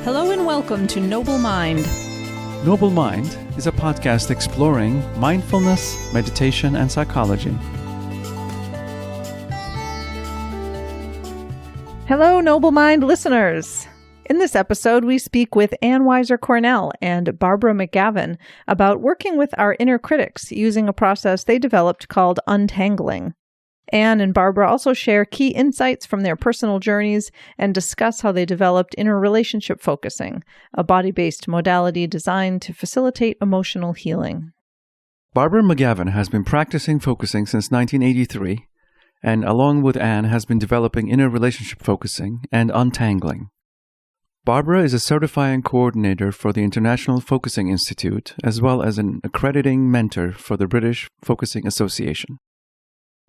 Hello and welcome to Noble Mind. Noble Mind is a podcast exploring mindfulness, meditation, and psychology. Hello, Noble Mind listeners. In this episode, we speak with Weiser Cornell and Barbara McGavin about working with our inner critics using a process they developed called Untangling. Anne and Barbara also share key insights from their personal journeys and discuss how they developed inner relationship focusing, a body-based modality designed to facilitate emotional healing. Barbara McGavin has been practicing focusing since 1983, and along with Anne has been developing inner relationship focusing and untangling. Barbara is a certifying coordinator for the International Focusing Institute, as well as an accrediting mentor for the British Focusing Association.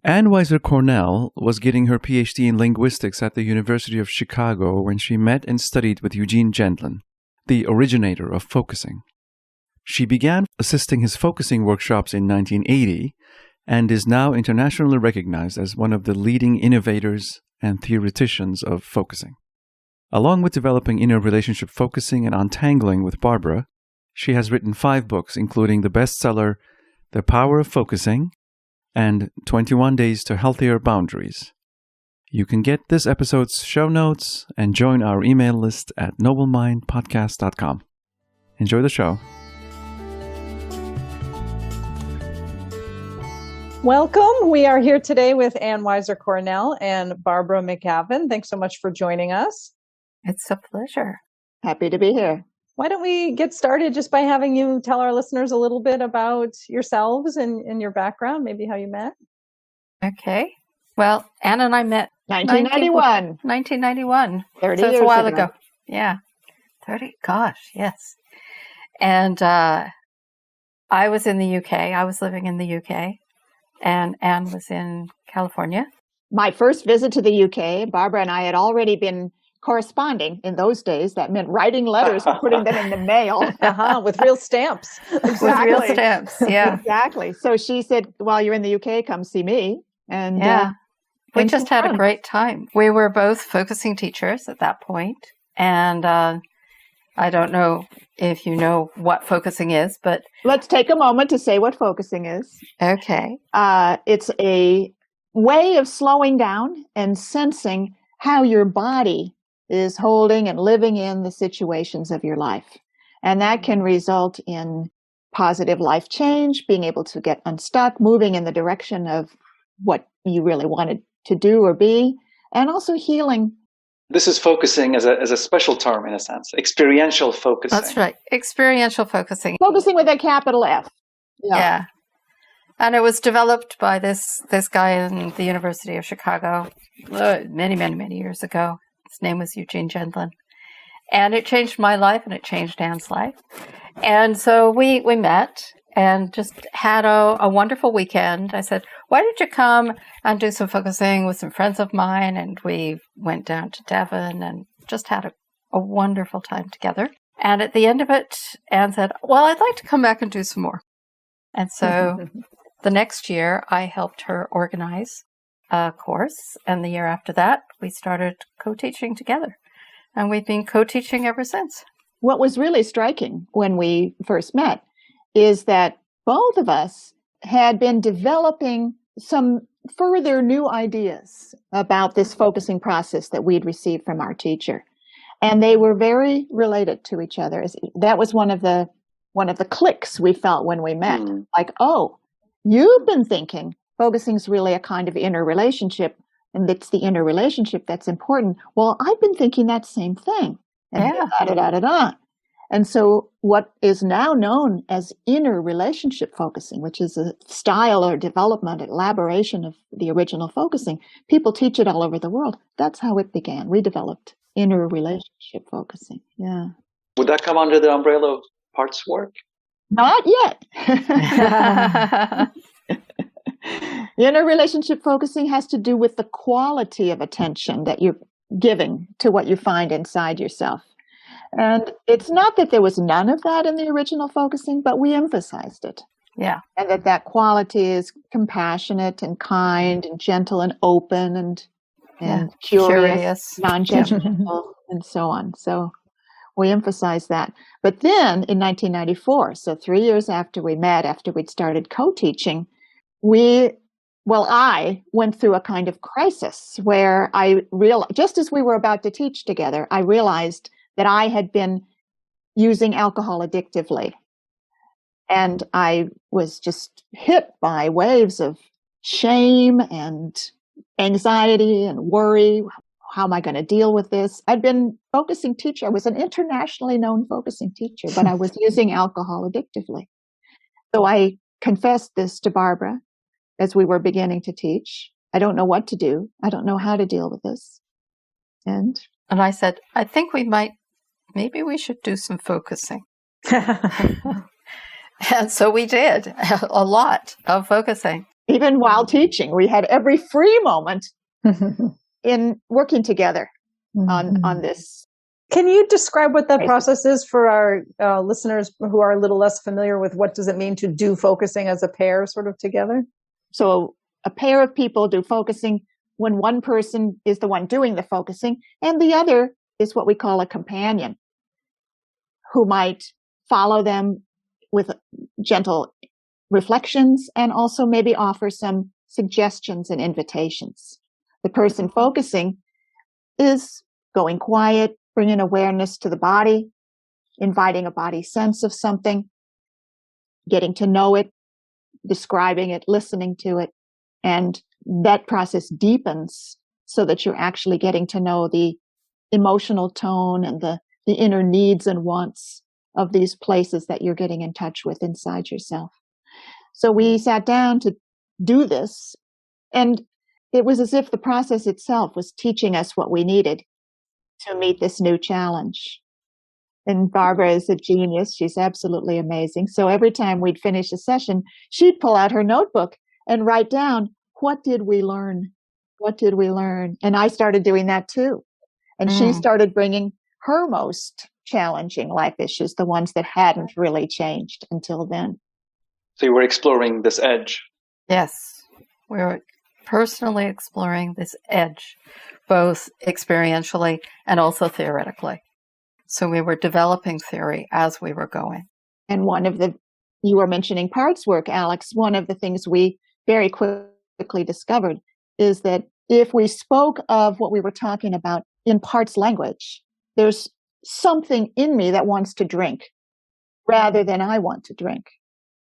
Anne Weiser Cornell was getting her PhD in linguistics at the University of Chicago when she met and studied with Eugene Gendlin, the originator of focusing. She began assisting his focusing workshops in 1980 and is now internationally recognized as one of the leading innovators and theoreticians of focusing. Along with developing inner relationship focusing and untangling with Barbara, she has written 5 books, including the bestseller The Power of Focusing and 21 Days to Healthier Boundaries. You can get this episode's show notes and join our email list at noblemindpodcast.com. Enjoy the show. Welcome. We are here today with Anne Weiser Cornell and Barbara McGavin. Thanks so much for joining us. It's a pleasure. Happy to be here. Why don't we get started just by having you tell our listeners a little bit about yourselves and your background, maybe how you met? Okay. Well, Anne and I met 1991. 1991. 30 so years it's a while ago. Yeah. 30. Gosh, yes. And I was in the UK. I was living in the UK. And Anne was in California. My first visit to the UK, Barbara and I had already been corresponding. In those days, that meant writing letters and putting them in the mail. With real stamps. With real stamps, yeah. Exactly. So she said, while you're in the UK, come see me. And yeah. We and just had a great time. We were both focusing teachers at that point. And I don't know if you know what focusing is, but... Let's take a moment to say what focusing is. Okay. It's a way of slowing down and sensing how your body is holding and living in the situations of your life. And that can result in positive life change, being able to get unstuck, moving in the direction of what you really wanted to do or be, and also healing. This is focusing as a special term in a sense. Experiential focusing. That's right. Experiential focusing. Focusing with a capital F. Yeah. And it was developed by this guy in the University of Chicago many years ago. His name was Eugene Gendlin. And it changed my life and it changed Anne's life. And so we met and just had a wonderful weekend. I said, why don't you come and do some focusing with some friends of mine? And we went down to Devon and just had a wonderful time together. And at the end of it, Anne said, well, I'd like to come back and do some more. And so the next year, I helped her organize a course, and the year after that, we started co-teaching together, and we've been co-teaching ever since. What was really striking when we first met is that both of us had been developing some further new ideas about this focusing process that we'd received from our teacher, and they were very related to each other. That was one of the clicks we felt when we met. Like, oh, you've been thinking focusing is really a kind of inner relationship, and it's the inner relationship that's important. Well, I've been thinking that same thing. And And so what is now known as inner relationship focusing, which is a style or development, elaboration of the original focusing, people teach it all over the world. That's how it began. We developed inner relationship focusing. Yeah. Would that come under the umbrella of parts work? Not yet. Inner relationship focusing has to do with the quality of attention that you're giving to what you find inside yourself. And it's not that there was none of that in the original focusing, but we emphasized it. Yeah. And that quality is compassionate and kind and gentle and open and curious, non-judgmental, and so on. So We emphasized that. But then in 1994, so 3 years after we met, after we'd started co-teaching, I went through a kind of crisis where I realized, just as we were about to teach together, I realized that I had been using alcohol addictively. And I was just hit by waves of shame and anxiety and worry. How am I going to deal with this? I'd been focusing teacher. I was an internationally known focusing teacher, but I was using alcohol addictively. So I confessed this to Barbara as we were beginning to teach. I don't know what to do. I don't know how to deal with this. And I said, I think maybe we should do some focusing. And so we did a lot of focusing. Even while teaching, we had every free moment in working together on this. Can you describe what that process is for our listeners who are a little less familiar with what does it mean to do focusing as a pair sort of together? So a pair of people do focusing when one person is the one doing the focusing, and the other is what we call a companion who might follow them with gentle reflections and also maybe offer some suggestions and invitations. The person focusing is going quiet, bringing awareness to the body, inviting a body sense of something, getting to know it, describing it, listening to it. And that process deepens so that you're actually getting to know the emotional tone and the inner needs and wants of these places that you're getting in touch with inside yourself. So we sat down to do this, and it was as if the process itself was teaching us what we needed to meet this new challenge. And Barbara is a genius. She's absolutely amazing. So every time we'd finish a session, she'd pull out her notebook and write down, what did we learn? What did we learn? And I started doing that too. And she started bringing her most challenging life issues, the ones that hadn't really changed until then. So you were exploring this edge. Yes, we were personally exploring this edge, both experientially and also theoretically. So we were developing theory as we were going. And you were mentioning parts work, Alex. One of the things we very quickly discovered is that if we spoke of what we were talking about in parts language, there's something in me that wants to drink rather than I want to drink,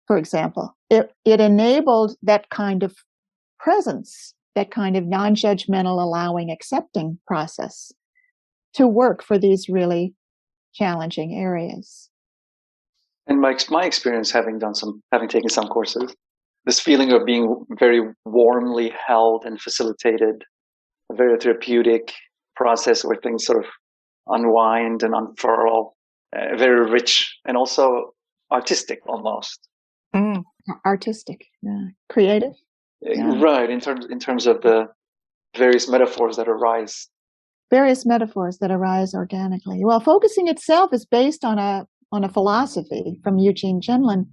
for example. It enabled that kind of presence, that kind of non-judgmental, allowing, accepting process to work for these really challenging areas. And my experience, having taken some courses, this feeling of being very warmly held and facilitated, a very therapeutic process where things sort of unwind and unfurl, very rich and also artistic almost. Artistic, creative. Yeah. Right, in terms of the various metaphors that arise. Various metaphors that arise organically. Well, focusing itself is based on a philosophy from Eugene Gendlin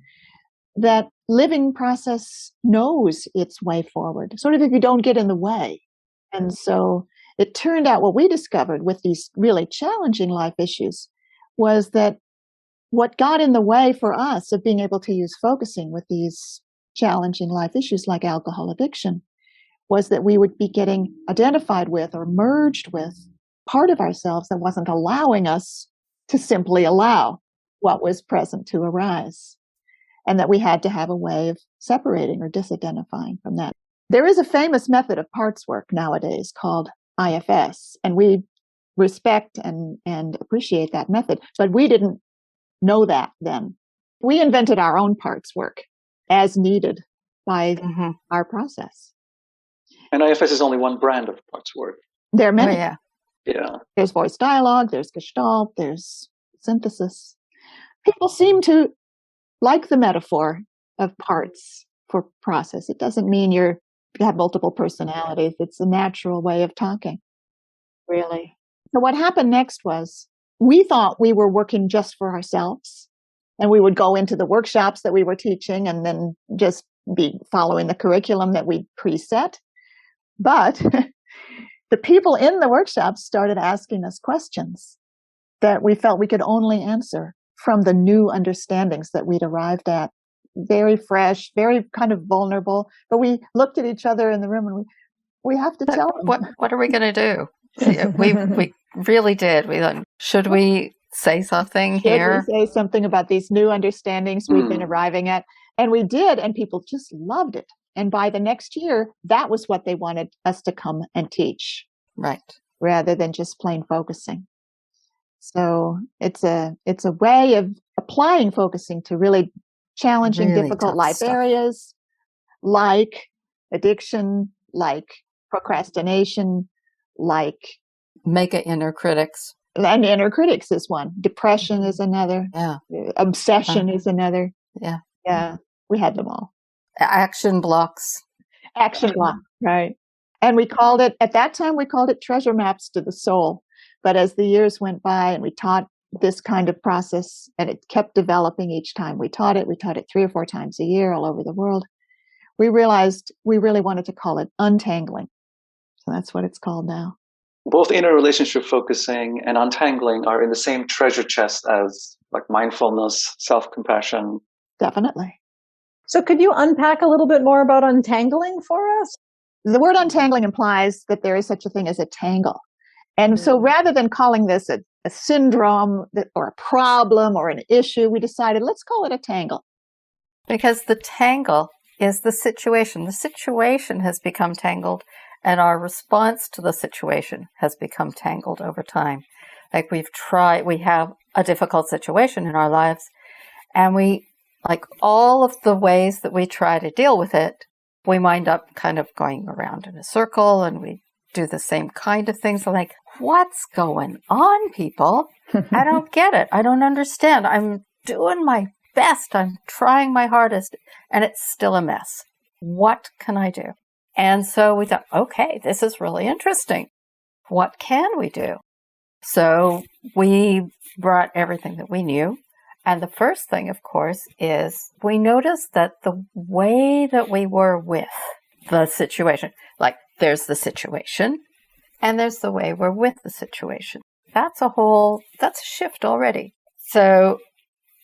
that living process knows its way forward, sort of if you don't get in the way. And so it turned out what we discovered with these really challenging life issues was that what got in the way for us of being able to use focusing with these challenging life issues like alcohol addiction was that we would be getting identified with or merged with part of ourselves that wasn't allowing us to simply allow what was present to arise. And that we had to have a way of separating or disidentifying from that. There is a famous method of parts work nowadays called IFS, and we respect and appreciate that method, but we didn't know that then. We invented our own parts work as needed by our process. And IFS is only one brand of parts work. There are many. Oh, yeah. There's voice dialogue, there's Gestalt, there's synthesis. People seem to like the metaphor of parts for process. It doesn't mean you have multiple personalities. It's a natural way of talking, really. So what happened next was we thought we were working just for ourselves, and we would go into the workshops that we were teaching and then just be following the curriculum that we preset. But the people in the workshops started asking us questions. that we felt we could only answer from the new understandings that we'd arrived at. Very fresh, very kind of vulnerable. But we looked at each other in the room and we have to tell them. What are we going to do? We really did. We thought, should we say something here? Should we say something about these new understandings we've been arriving at? And we did, and people just loved it. And by the next year, that was what they wanted us to come and teach. Right. Rather than just plain focusing. So it's a way of applying focusing to really challenging, really difficult life stuff. areas like addiction, like procrastination, like mega inner critics. And inner critics is one. Depression is another. Yeah. Obsession is another. Yeah. Yeah. We had them all. Action blocks. Action block. Right. And at that time, we called it treasure maps to the soul. But as the years went by and we taught this kind of process and it kept developing each time we taught it 3 or 4 times a year all over the world, we realized we really wanted to call it untangling. So that's what it's called now. Both inner relationship focusing and untangling are in the same treasure chest as like mindfulness, self-compassion. Definitely. So could you unpack a little bit more about untangling for us? The word untangling implies that there is such a thing as a tangle. And so rather than calling this a syndrome or a problem or an issue, we decided let's call it a tangle. Because the tangle is the situation. The situation has become tangled, and our response to the situation has become tangled over time. Like we have a difficult situation in our lives, and like all of the ways that we try to deal with it, we wind up kind of going around in a circle, and we do the same kind of things. Like, what's going on, people? I don't get it. I don't understand. I'm doing my best. I'm trying my hardest, and it's still a mess. What can I do? And so we thought, okay, this is really interesting. What can we do? So we brought everything that we knew. And the first thing, of course, is we noticed that the way that we were with the situation, like there's the situation and there's the way we're with the situation. That's a shift already. So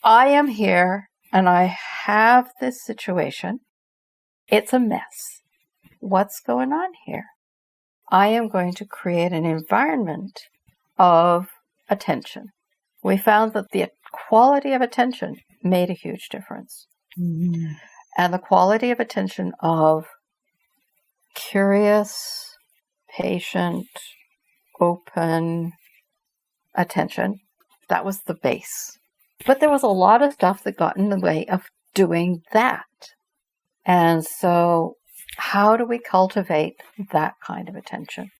I am here and I have this situation. It's a mess. What's going on here? I am going to create an environment of attention. We found that the quality of attention made a huge difference. Mm-hmm. And the quality of attention of curious, patient, open attention, that was the base. But there was a lot of stuff that got in the way of doing that. And so how do we cultivate that kind of attention?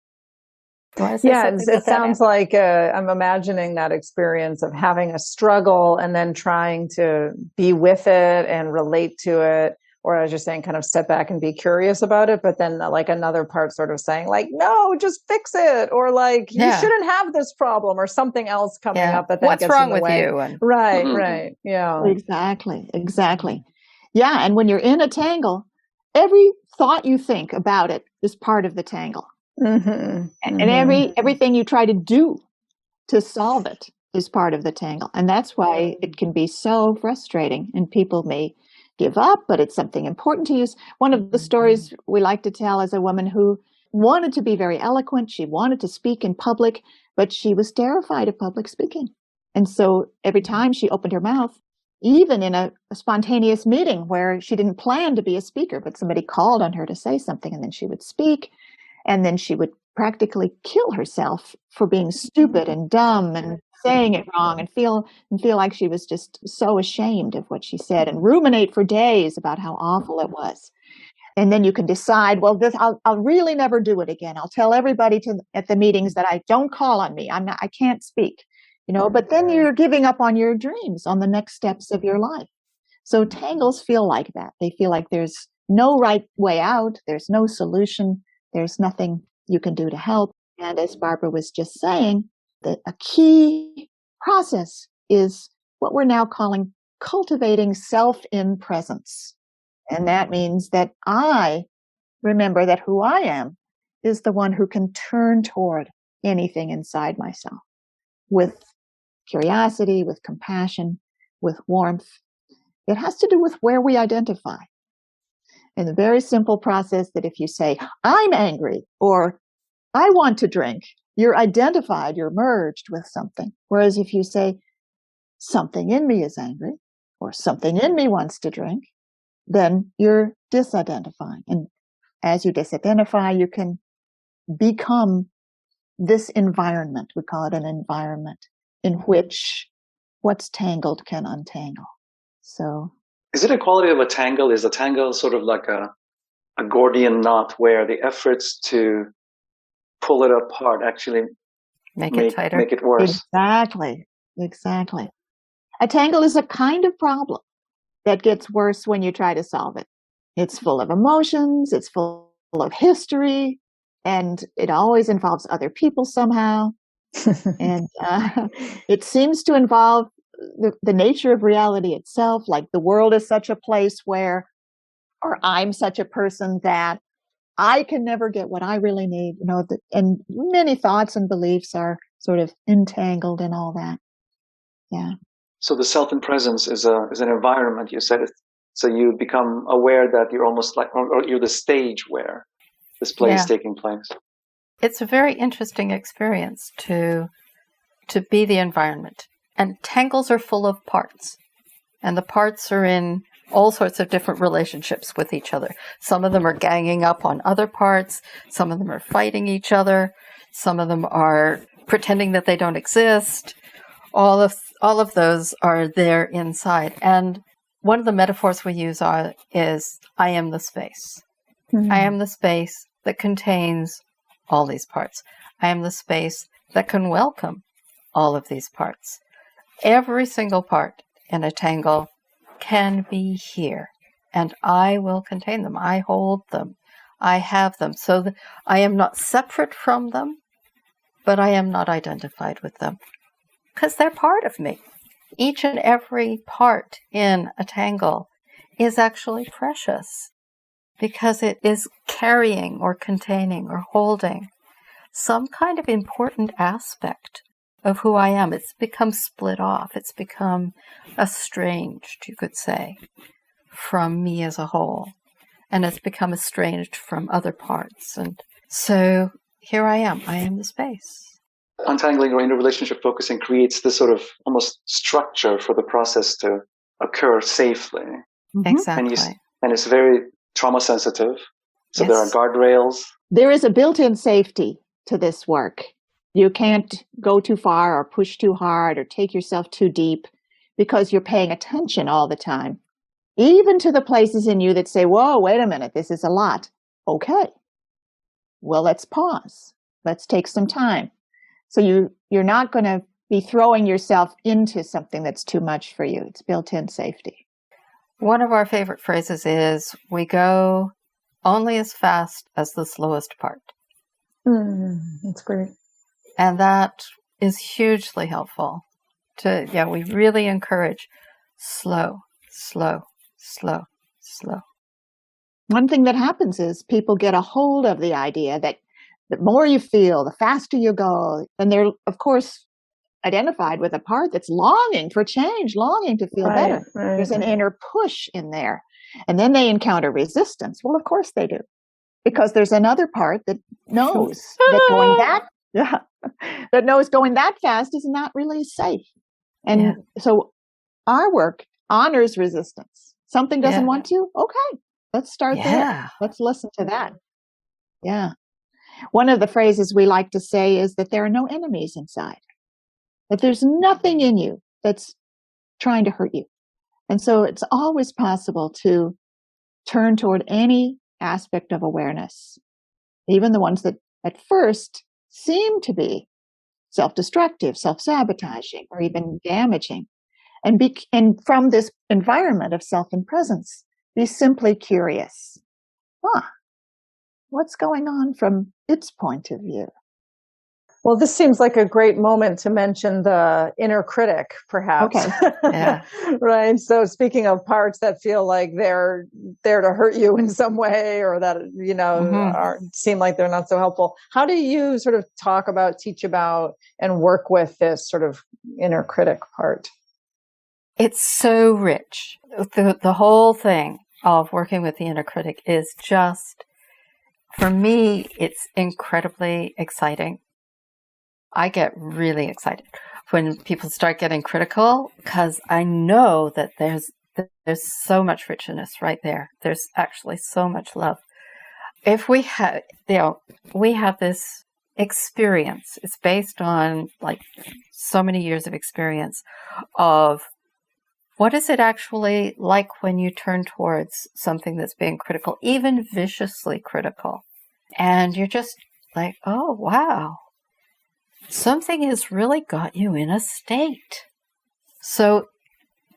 Yeah, it sounds like I'm imagining that experience of having a struggle and then trying to be with it and relate to it, or as you're saying, kind of step back and be curious about it. But then like another part sort of saying like, no, just fix it. Or like, you shouldn't have this problem, or something else coming up that then what's gets wrong in the with way. you? And, right. Yeah. Exactly. Yeah. And when you're in a tangle, every thought you think about it is part of the tangle. Mm-hmm. And everything you try to do to solve it is part of the tangle. And that's why it can be so frustrating, and people may give up, but it's something important to use. One of the stories we like to tell is a woman who wanted to be very eloquent. She wanted to speak in public, but she was terrified of public speaking. And so every time she opened her mouth, even in a spontaneous meeting where she didn't plan to be a speaker, but somebody called on her to say something, and then she would speak. And then she would practically kill herself for being stupid and dumb and saying it wrong, and feel like she was just so ashamed of what she said, and ruminate for days about how awful it was. And then you can decide, well, I'll really never do it again. I'll tell everybody at the meetings that I don't call on me. I can't speak, but then you're giving up on your dreams, on the next steps of your life. So tangles feel like that. They feel like there's no right way out. There's no solution. There's nothing you can do to help. And as Barbara was just saying, that a key process is what we're now calling cultivating self-in-presence. And that means that I remember that who I am is the one who can turn toward anything inside myself with curiosity, with compassion, with warmth. It has to do with where we identify. And the very simple process that if you say, I'm angry, or I want to drink, you're identified, you're merged with something. Whereas if you say, something in me is angry, or something in me wants to drink, then you're disidentifying. And as you disidentify, you can become this environment. We call it an environment in which what's tangled can untangle. So, is it a quality of a tangle? Is a tangle sort of like a Gordian knot where the efforts to pull it apart actually Make it tighter. Make it worse? Exactly. A tangle is a kind of problem that gets worse when you try to solve it. It's full of emotions, it's full of history, and it always involves other people somehow. And it seems to involve the nature of reality itself, like the world is such a place where, or I'm such a person that I can never get what I really need, and many thoughts and beliefs are sort of entangled in all that. Yeah. So the self in presence is an environment, you said. So you become aware that you're almost like, or you're the stage where this play is taking place. It's a very interesting experience to be the environment. And tangles are full of parts. And the parts are in all sorts of different relationships with each other. Some of them are ganging up on other parts. Some of them are fighting each other. Some of them are pretending that they don't exist. All of those are there inside. And one of the metaphors we use is, I am the space. Mm-hmm. I am the space that contains all these parts. I am the space that can welcome all of these parts. Every single part in a tangle can be here, and I will contain them. I hold them. I have them. So that I am not separate from them, but I am not identified with them, because they're part of me. Each and every part in a tangle is actually precious, because it is carrying or containing or holding some kind of important aspect of who I am. It's become split off. It's become estranged, you could say, from me as a whole. And it's become estranged from other parts. And so here I am. I am the space. Untangling or interrelationship focusing creates this sort of almost structure for the process to occur safely. Mm-hmm. Exactly. And it's very trauma sensitive. So yes. There are guardrails. There is a built-in safety to this work. You can't go too far or push too hard or take yourself too deep, because you're paying attention all the time, even to the places in you that say, whoa, wait a minute, this is a lot. Okay, well, let's pause. Let's take some time. So you're not going to be throwing yourself into something that's too much for you. It's built-in safety. One of our favorite phrases is, we go only as fast as the slowest part. That's great. And that is hugely helpful. We really encourage slow, slow, slow, slow. One thing that happens is people get a hold of the idea that the more you feel, the faster you go. And they're, of course, identified with a part that's longing for change, longing to feel better. Right. There's an inner push in there. And then they encounter resistance. Well, of course they do. Because there's another part that knows that knows going that fast is not really safe. And so our work honors resistance. Something doesn't want to? Okay, let's start there. Let's listen to that. Yeah. One of the phrases we like to say is that there are no enemies inside, that there's nothing in you that's trying to hurt you. And so it's always possible to turn toward any aspect of awareness, even the ones that at first seem to be self-destructive, self-sabotaging, or even damaging. And from this environment of self and presence, be simply curious. What's going on from its point of view? Well, this seems like a great moment to mention the inner critic, perhaps. Okay. Yeah. Right. So speaking of parts that feel like they're there to hurt you in some way, or that, seem like they're not so helpful. How do you sort of talk about, teach about, and work with this sort of inner critic part? It's so rich. The whole thing of working with the inner critic is just, for me, it's incredibly exciting. I get really excited when people start getting critical, because I know that there's so much richness right there. There's actually so much love. If we have, we have this experience. It's based on like so many years of experience of what is it actually like when you turn towards something that's being critical, even viciously critical, and you're just like, oh wow. Something has really got you in a state. So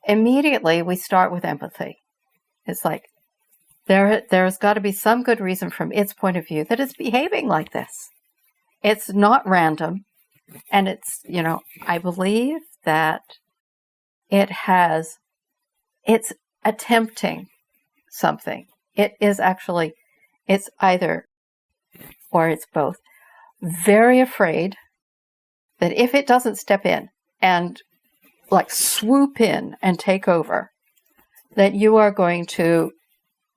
immediately we start with empathy. It's like, there's got to be some good reason from its point of view that it's behaving like this. It's not random. And it's, I believe that it's attempting something. It's either, or it's both, very afraid that if it doesn't step in and like swoop in and take over, that you are going to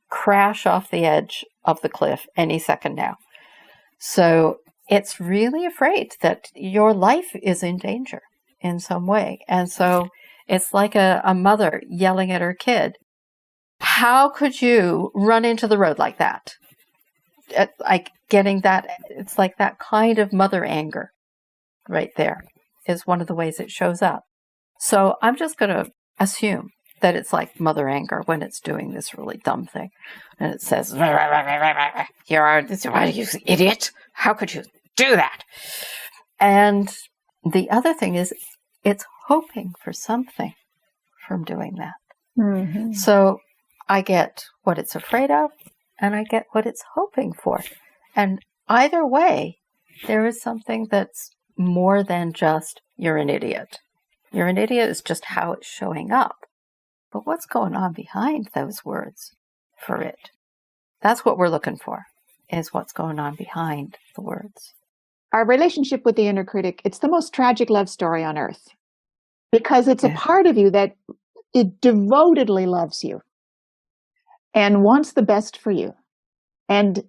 crash off the edge of the cliff any second now. So it's really afraid that your life is in danger in some way. And so it's like a mother yelling at her kid, how could you run into the road like that? Like getting that, it's like that kind of mother anger. Right there is one of the ways it shows up. So I'm just going to assume that it's like mother anger when it's doing this really dumb thing. And it says, you idiot. How could you do that? And the other thing is it's hoping for something from doing that. Mm-hmm. So I get what it's afraid of and I get what it's hoping for. And either way, there is something that's more than just, you're an idiot. You're an idiot is just how it's showing up. But what's going on behind those words for it? That's what we're looking for, is what's going on behind the words. Our relationship with the inner critic, it's the most tragic love story on earth. Because it's a part of you that it devotedly loves you and wants the best for you. And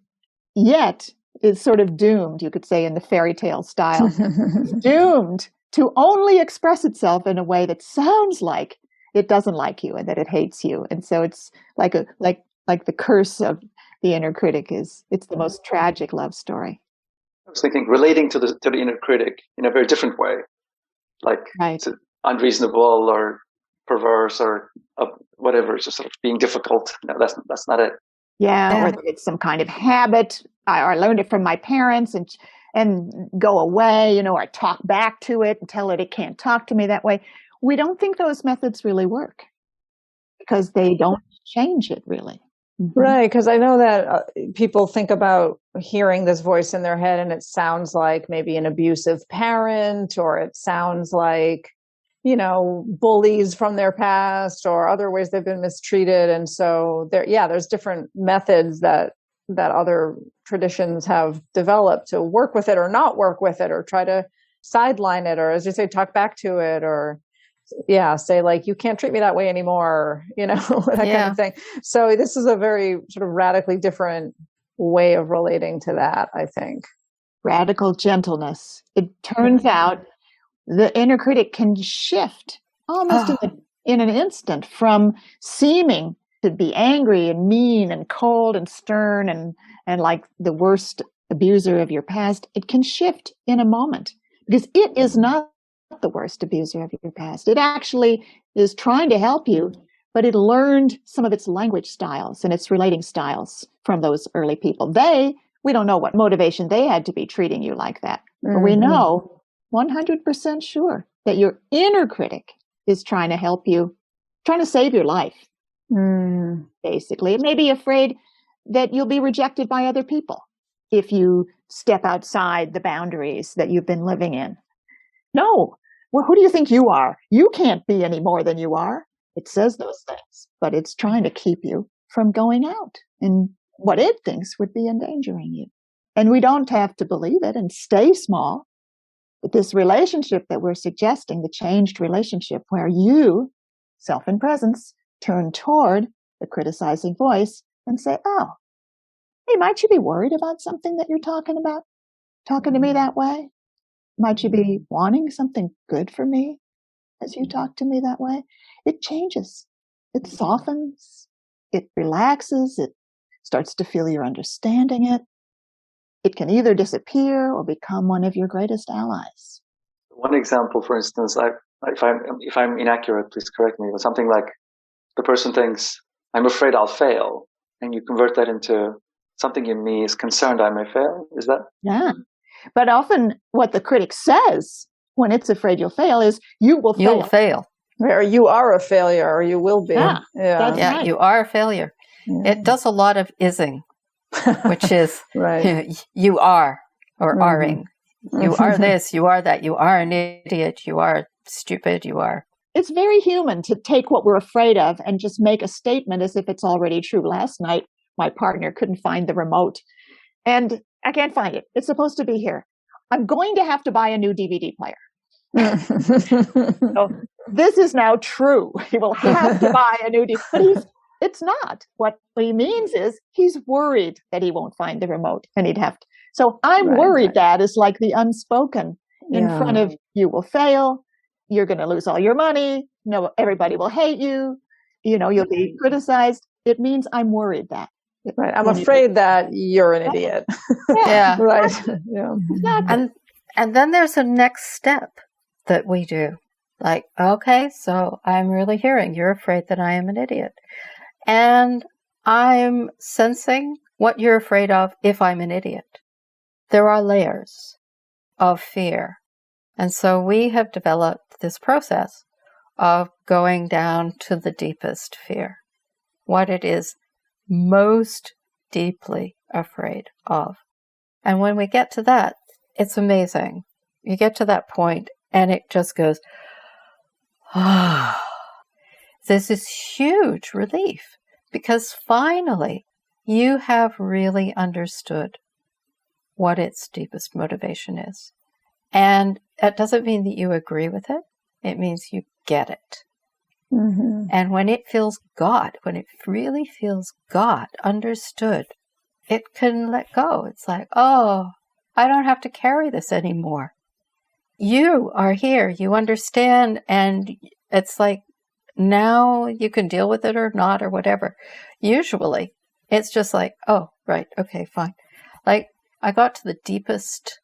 yet is sort of doomed, you could say in the fairy tale style, doomed to only express itself in a way that sounds like it doesn't like you and that it hates you. And so it's like the curse of the inner critic it's the most tragic love story. I was thinking relating to the inner critic in a very different way, like it's unreasonable or perverse or whatever. It's just sort of being difficult. No, that's not it. Yeah, or it's some kind of habit. I learned it from my parents and go away, or talk back to it and tell it can't talk to me that way. We don't think those methods really work because they don't change it really. Mm-hmm. Right, because I know that people think about hearing this voice in their head and it sounds like maybe an abusive parent, or it sounds like, bullies from their past or other ways they've been mistreated. And so there's different methods that other traditions have developed to work with it or not work with it, or try to sideline it, or as you say, talk back to it, or say like, you can't treat me that way anymore, that kind of thing. So this is a very sort of radically different way of relating to that, I think. Radical gentleness. It turns out the inner critic can shift almost in an instant from seeming to be angry and mean and cold and stern and like the worst abuser of your past. It can shift in a moment because it is not the worst abuser of your past. It actually is trying to help you, but it learned some of its language styles and its relating styles from those early people. We don't know what motivation they had to be treating you like that, but we know 100% sure that your inner critic is trying to help you, trying to save your life. Basically, it may be afraid that you'll be rejected by other people if you step outside the boundaries that you've been living in. No. Well, who do you think you are? You can't be any more than you are. It says those things, but it's trying to keep you from going out in what it thinks would be endangering you. And we don't have to believe it and stay small. But this relationship that we're suggesting, the changed relationship where you, self and presence, turn toward the criticizing voice and say, oh, hey, might you be worried about something that you're talking about? Talking to me that way? Might you be wanting something good for me as you talk to me that way? It changes. It softens. It relaxes. It starts to feel you're understanding it. It can either disappear or become one of your greatest allies. One example, for instance, if I'm inaccurate, please correct me, but something like the person thinks, I'm afraid I'll fail, and you convert that into something in me is concerned I may fail. Is that? Yeah. But often what the critic says when it's afraid you'll fail is, you will fail. You'll fail. Or you are a failure, or you will be. Yeah, that's Yeah, right. you are a failure. Yeah. It does a lot of ising, which is Right. you are, or Mhm. are-ing. You are this, you are that, you are an idiot, you are stupid, you are. It's very human to take what we're afraid of and just make a statement as if it's already true. Last night, my partner couldn't find the remote, and I can't find it. It's supposed to be here. I'm going to have to buy a new DVD player. So this is now true. He will have to buy a new DVD. But it's not. What he means is he's worried that he won't find the remote and he'd have to. So I'm Right, worried right. that is like the unspoken in Yeah. front of you will fail. You're going to lose all your money. No, everybody will hate you. You'll be criticized. It means I'm worried that. Right. I'm afraid that you're an idiot. Yeah. Right. Yeah. Exactly. And then there's a next step that we do. Like, okay, so I'm really hearing you're afraid that I am an idiot. And I'm sensing what you're afraid of if I'm an idiot. There are layers of fear. And so we have developed this process of going down to the deepest fear, what it is most deeply afraid of. And when we get to that, it's amazing. You get to that point and it just goes, this is huge relief because finally you have really understood what its deepest motivation is. And that doesn't mean that you agree with it. It means you get it. Mm-hmm. And when it feels God, when it really feels God, understood, it can let go. It's like, oh, I don't have to carry this anymore. You are here, you understand, and it's like, now you can deal with it or not or whatever. Usually, it's just like, oh, right, okay, fine. Like, I got to the deepest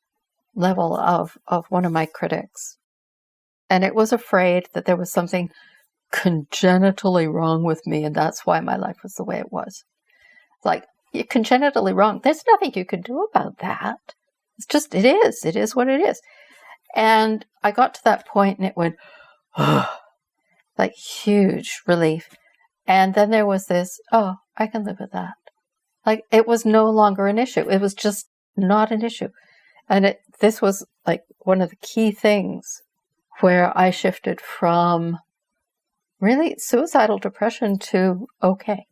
level of one of my critics, and it was afraid that there was something congenitally wrong with me, and that's why my life was the way it was. It's like, you're congenitally wrong. There's nothing you can do about that. It's just, it is what it is. And I got to that point and it went, like huge relief. And then there was this, oh, I can live with that. Like it was no longer an issue. It was just not an issue. And this was like one of the key things where I shifted from really suicidal depression to okay.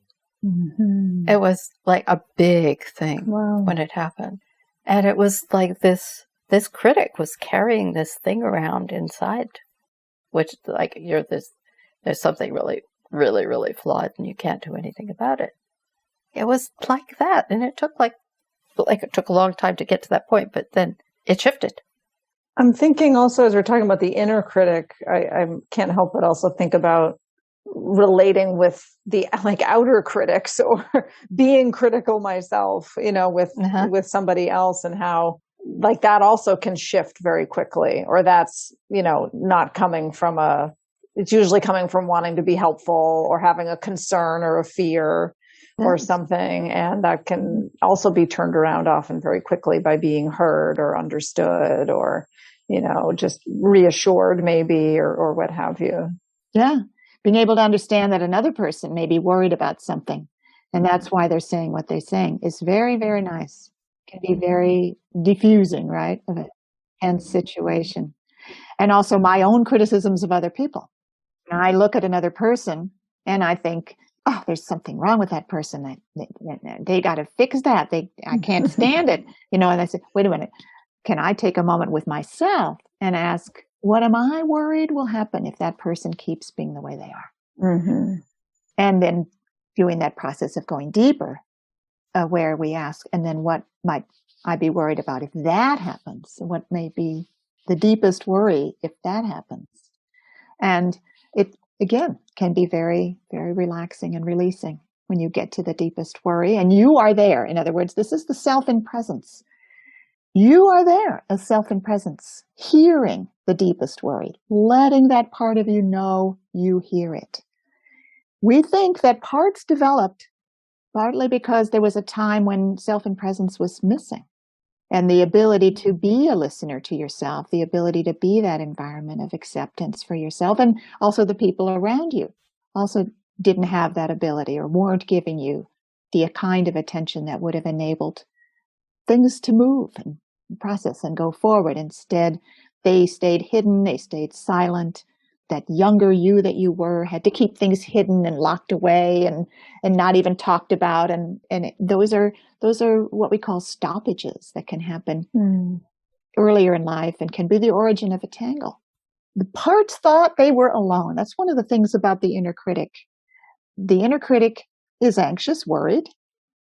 Mm-hmm. It was like a big thing Wow. when it happened. And it was like this critic was carrying this thing around inside, which like there's something really, really, really flawed and you can't do anything about it. It was like that. And it took it took a long time to get to that point, but then it shifted. I'm thinking also as we're talking about the inner critic, I can't help but also think about relating with the like outer critics or being critical myself, with somebody else, and how like that also can shift very quickly, or that's, not coming from it's usually coming from wanting to be helpful or having a concern or a fear or something. And that can also be turned around often very quickly by being heard or understood or, just reassured maybe, or what have you. Yeah. Being able to understand that another person may be worried about something, and that's why they're saying what they're saying is very, very nice. can be very diffusing, right, of a tense situation. And also my own criticisms of other people. I look at another person and I think, oh, there's something wrong with that person. They got to fix that. I can't stand it. And I said, wait a minute. Can I take a moment with myself and ask, what am I worried will happen if that person keeps being the way they are? Mm-hmm. And then doing that process of going deeper, where we ask, and then what might I be worried about if that happens? What may be the deepest worry if that happens? And it, again, can be very, very relaxing and releasing when you get to the deepest worry and you are there. In other words, this is the self in presence. You are there as self in presence, hearing the deepest worry, letting that part of you know you hear it. We think that parts developed partly because there was a time when self in presence was missing. And the ability to be a listener to yourself, the ability to be that environment of acceptance for yourself, and also the people around you also didn't have that ability or weren't giving you the kind of attention that would have enabled things to move and process and go forward. Instead, they stayed hidden, they stayed silent. That younger you that you were had to keep things hidden and locked away and not even talked about. And those are what we call stoppages that can happen earlier in life and can be the origin of a tangle. The parts thought they were alone. That's one of the things about the inner critic. The inner critic is anxious, worried.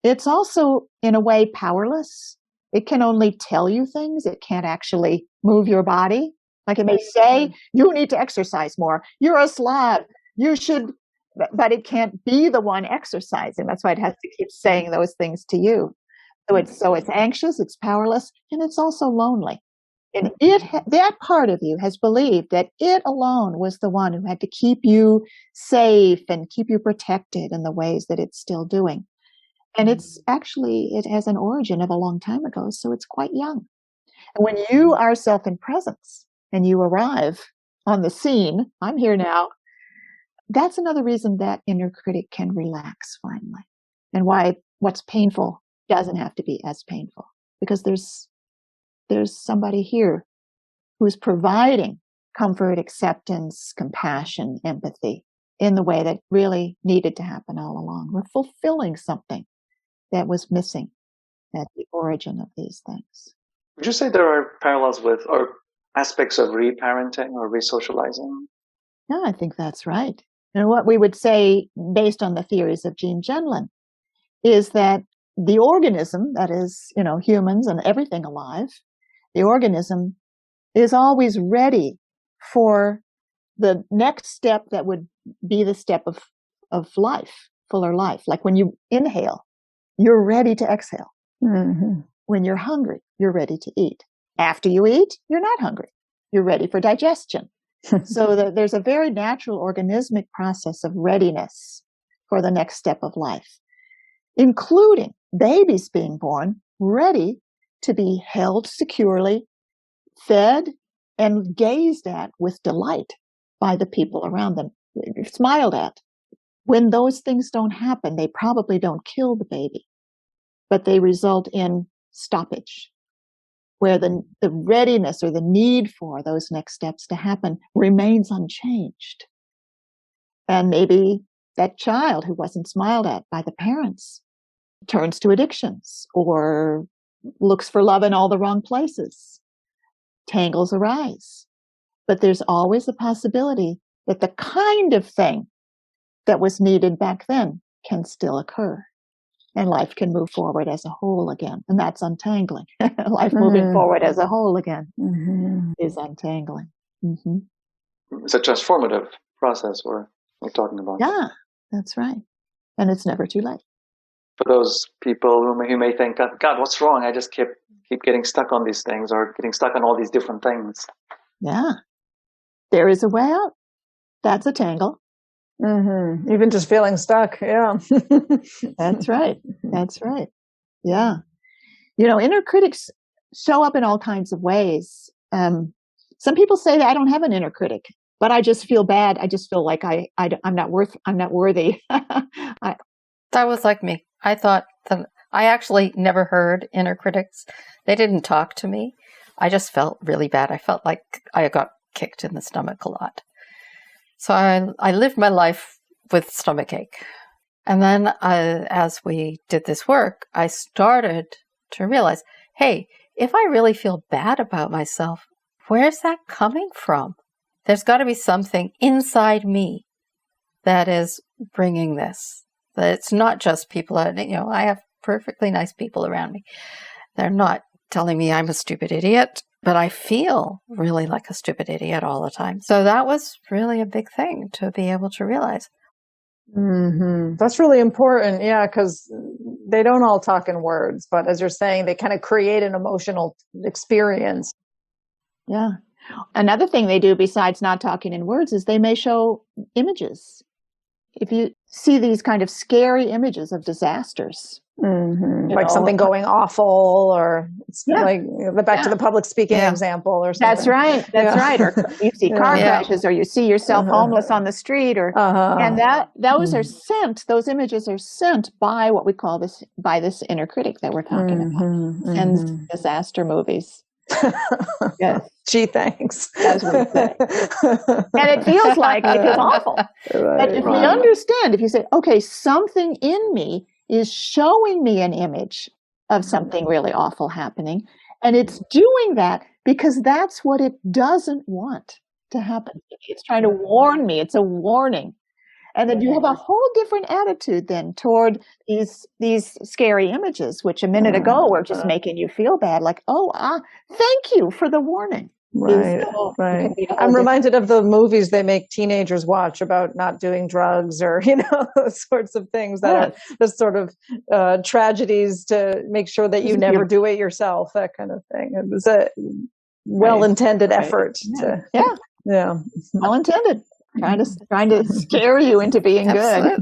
It's also, in a way, powerless. It can only tell you things. It can't actually move your body. Like it may say, you need to exercise more. You're a slob. You should, but it can't be the one exercising. That's why it has to keep saying those things to you. So it's anxious, it's powerless, and it's also lonely. And that part of you has believed that it alone was the one who had to keep you safe and keep you protected in the ways that it's still doing. And it has an origin of a long time ago, so it's quite young. And when you are self in presence, and you arrive on the scene, I'm here now, that's another reason that inner critic can relax finally. And why what's painful doesn't have to be as painful. Because there's somebody here who's providing comfort, acceptance, compassion, empathy in the way that really needed to happen all along. We're fulfilling something that was missing at the origin of these things. Would you say there are parallels with or aspects of reparenting or resocializing? Yeah, I think that's right. And what we would say, based on the theories of Jean Gendlin, is that the organism, that is, humans and everything alive, the organism is always ready for the next step that would be the step of life, fuller life. Like when you inhale, you're ready to exhale. Mm-hmm. When you're hungry, you're ready to eat. After you eat, you're not hungry. You're ready for digestion. So there's a very natural organismic process of readiness for the next step of life, including babies being born ready to be held securely, fed, and gazed at with delight by the people around them, smiled at. When those things don't happen, they probably don't kill the baby, but they result in stoppage, where the readiness or the need for those next steps to happen remains unchanged. And maybe that child who wasn't smiled at by the parents turns to addictions or looks for love in all the wrong places. Tangles arise. But there's always a possibility that the kind of thing that was needed back then can still occur. And life can move forward as a whole again. And that's untangling. Life moving forward as a whole again is untangling. Mm-hmm. It's a transformative process we're talking about. Yeah, that's right. And it's never too late. For those people who may think, God, what's wrong? I just keep getting stuck on these things or getting stuck on all these different things. Yeah. There is a way out. That's a tangle. Mm-hmm. Even just feeling stuck. Yeah. That's right. That's right. Yeah. Inner critics show up in all kinds of ways. Some people say that I don't have an inner critic, but I just feel bad. I just feel like I'm not worthy. That was like me. I thought that I actually never heard inner critics. They didn't talk to me. I just felt really bad. I felt like I got kicked in the stomach a lot. So I lived my life with stomachache. And then as we did this work, I started to realize, hey, if I really feel bad about myself, where's that coming from? There's got to be something inside me that is bringing this. That it's not just people, I have perfectly nice people around me. They're not telling me I'm a stupid idiot, but I feel really like a stupid idiot all the time. So that was really a big thing to be able to realize. Mm-hmm. That's really important. Yeah, because they don't all talk in words, but as you're saying, they kind of create an emotional experience. Yeah. Another thing they do besides not talking in words is they may show images. If you see these kind of scary images of disasters, like something going awful, or like back to the public speaking example, or something. That's right. That's right. Or you see car crashes, or you see yourself homeless on the street, or and those are sent. Those images are sent by what we call this inner critic that we're talking about, and disaster movies. Yes. Gee, thanks. As we say. And it feels awful. But if we understand, if you say, okay, something in me is showing me an image of something really awful happening, and it's doing that because that's what it doesn't want to happen. It's trying to warn me. It's a warning. And then you have a whole different attitude then toward these scary images, which a minute ago were just making you feel bad. Like, thank you for the warning. Right. I'm reminded of the movies they make teenagers watch about not doing drugs, or those sorts of things that are the sort of tragedies to make sure that you never do it yourself. That kind of thing. It was a well-intended effort. Well-intended. Trying to scare you into being good.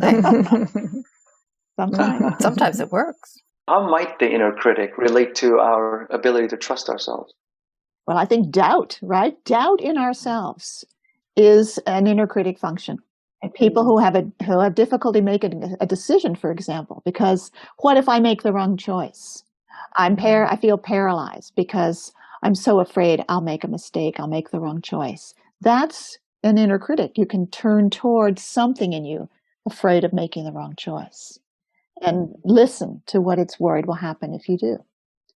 Sometimes it works. How might the inner critic relate to our ability to trust ourselves? Well, I think doubt, right? Doubt in ourselves is an inner critic function. And people who have difficulty making a decision, for example, because what if I make the wrong choice? I feel paralyzed because I'm so afraid I'll make a mistake. I'll make the wrong choice. That's an inner critic. You can turn towards something in you afraid of making the wrong choice and listen to what it's worried will happen if you do,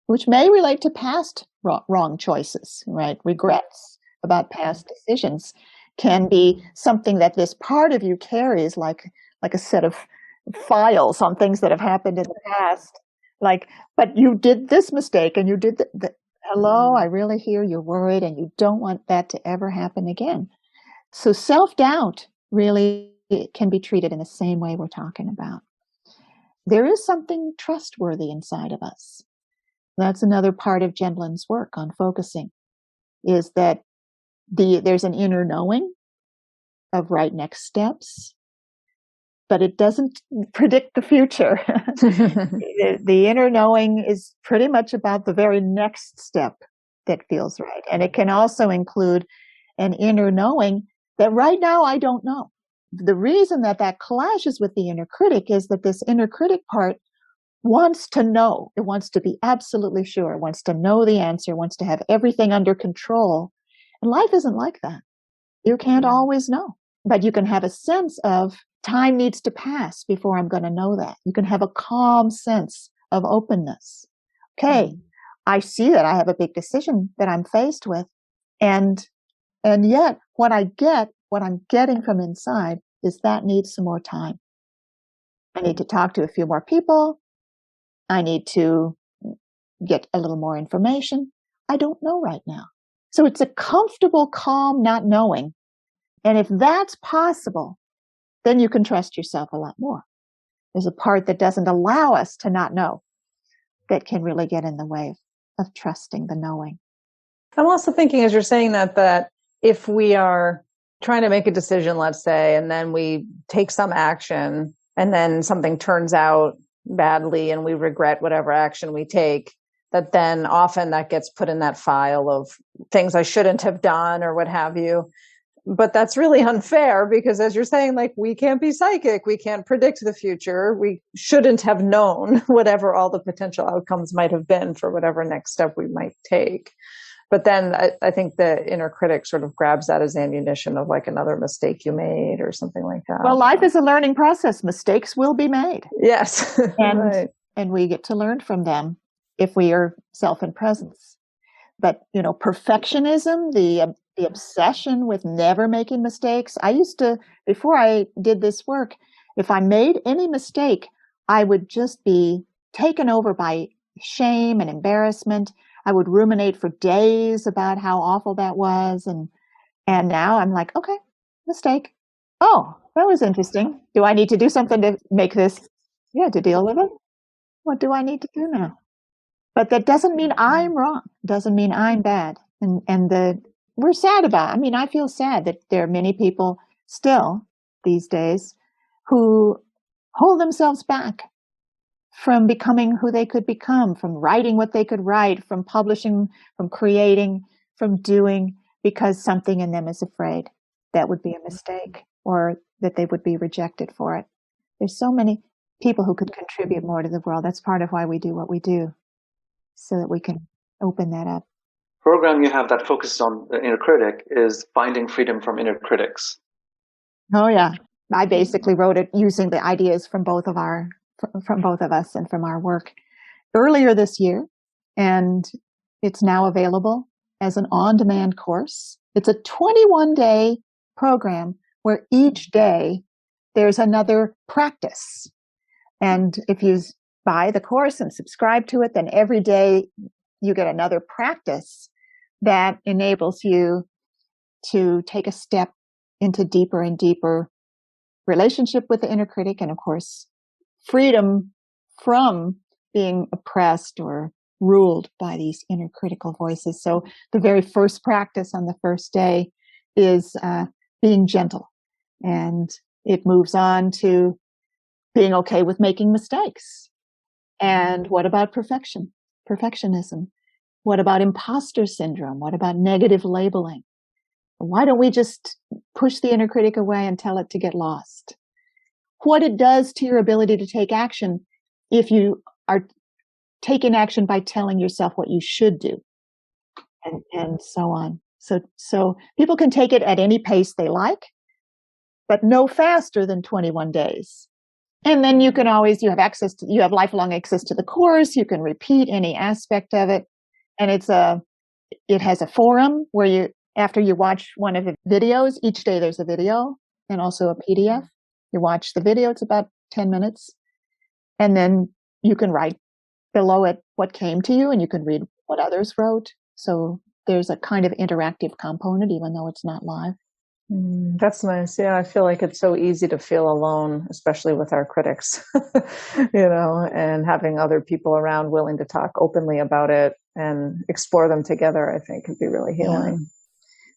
which may relate to past wrong choices, right? Regrets about past decisions can be something that this part of you carries like a set of files on things that have happened in the past. But you did this mistake and you did hello, I really hear you're worried and you don't want that to ever happen again. So self-doubt really can be treated in the same way we're talking about. There is something trustworthy inside of us. That's another part of Gendlin's work on focusing, is that there's an inner knowing of right next steps, but it doesn't predict the future. The inner knowing is pretty much about the very next step that feels right. And it can also include an inner knowing that right now I don't know. The reason that clashes with the inner critic is that this inner critic part wants to know. It wants to be absolutely sure. It wants to know the answer, wants to have everything under control. And life isn't like that. You can't always know. But you can have a sense of time needs to pass before I'm going to know that. You can have a calm sense of openness. Okay, I see that I have a big decision that I'm faced with. And yet what I'm getting from inside is that needs some more time. I need to talk to a few more people. I need to get a little more information. I don't know right now. So it's a comfortable, calm, not knowing. And if that's possible, then you can trust yourself a lot more. There's a part that doesn't allow us to not know that can really get in the way of trusting the knowing. I'm also thinking, as you're saying that if we are trying to make a decision, let's say, and then we take some action and then something turns out badly and we regret whatever action we take, that then often that gets put in that file of things I shouldn't have done or what have you. but that's really unfair because, as you're saying, like, we can't be psychic. We can't predict the future. We shouldn't have known whatever all the potential outcomes might have been for whatever next step we might take. But then I think the inner critic sort of grabs that as ammunition of like another mistake you made or something like that. Well, life is a learning process. Mistakes will be made. Yes. And, right. and we get to learn from them if we are self in presence. But, perfectionism, the obsession with never making mistakes. I used to, before I did this work, if I made any mistake, I would just be taken over by shame and embarrassment. I would ruminate for days about how awful that was. And now I'm like, okay, mistake. Oh, that was interesting. Do I need to do something to make this, to deal with it? What do I need to do now? But that doesn't mean I'm wrong. Doesn't mean I'm bad. We're sad about it. I feel sad that there are many people still these days who hold themselves back from becoming who they could become, from writing what they could write, from publishing, from creating, from doing, because something in them is afraid that would be a mistake or that they would be rejected for it. There's so many people who could contribute more to the world. That's part of why we do what we do, so that we can open that up. Program you have that focuses on the inner critic is Finding Freedom from Inner Critics. Oh yeah. I basically wrote it using the ideas from both of us and from our work earlier this year. And it's now available as an on-demand course. It's a 21-day program where each day there's another practice. And if you buy the course and subscribe to it, then every day you get another practice that enables you to take a step into deeper and deeper relationship with the inner critic, and of course, freedom from being oppressed or ruled by these inner critical voices. So the very first practice on the first day is being gentle, and it moves on to being okay with making mistakes. And what about perfectionism? What about imposter syndrome? What about negative labeling? Why don't we just push the inner critic away and tell it to get lost? What it does to your ability to take action if you are taking action by telling yourself what you should do, and so on. So people can take it at any pace they like, but no faster than 21 days. And then you have lifelong access to the course. You can repeat any aspect of it. And it has a forum where after you watch one of the videos, each day there's a video and also a PDF. You watch the video, it's about 10 minutes. And then you can write below it what came to you, and you can read what others wrote. So there's a kind of interactive component, even though it's not live. That's nice. Yeah, I feel like it's so easy to feel alone, especially with our critics, and having other people around willing to talk openly about it and explore them together, I think could be really healing.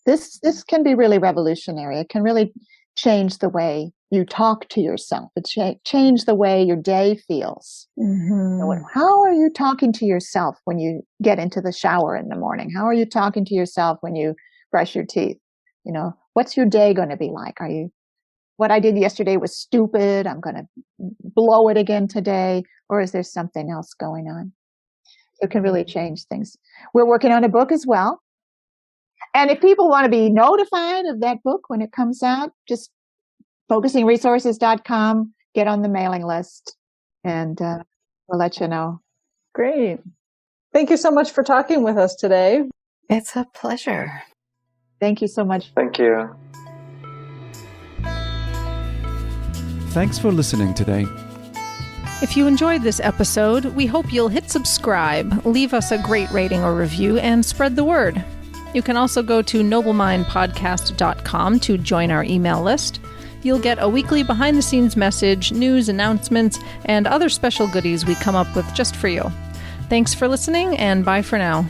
Yeah. This can be really revolutionary. It can really change the way you talk to yourself. It change the way your day feels. Mm-hmm. How are you talking to yourself when you get into the shower in the morning? How are you talking to yourself when you brush your teeth? What's your day going to be like? What I did yesterday was stupid. I'm going to blow it again today. Or is there something else going on? It can really change things. We're working on a book as well. And if people want to be notified of that book when it comes out, just focusingresources.com, get on the mailing list, and we'll let you know. Great. Thank you so much for talking with us today. It's a pleasure. Thank you so much. Thank you. Thanks for listening today. If you enjoyed this episode, we hope you'll hit subscribe, leave us a great rating or review, and spread the word. You can also go to noblemindpodcast.com to join our email list. You'll get a weekly behind-the-scenes message, news, announcements, and other special goodies we come up with just for you. Thanks for listening, and bye for now.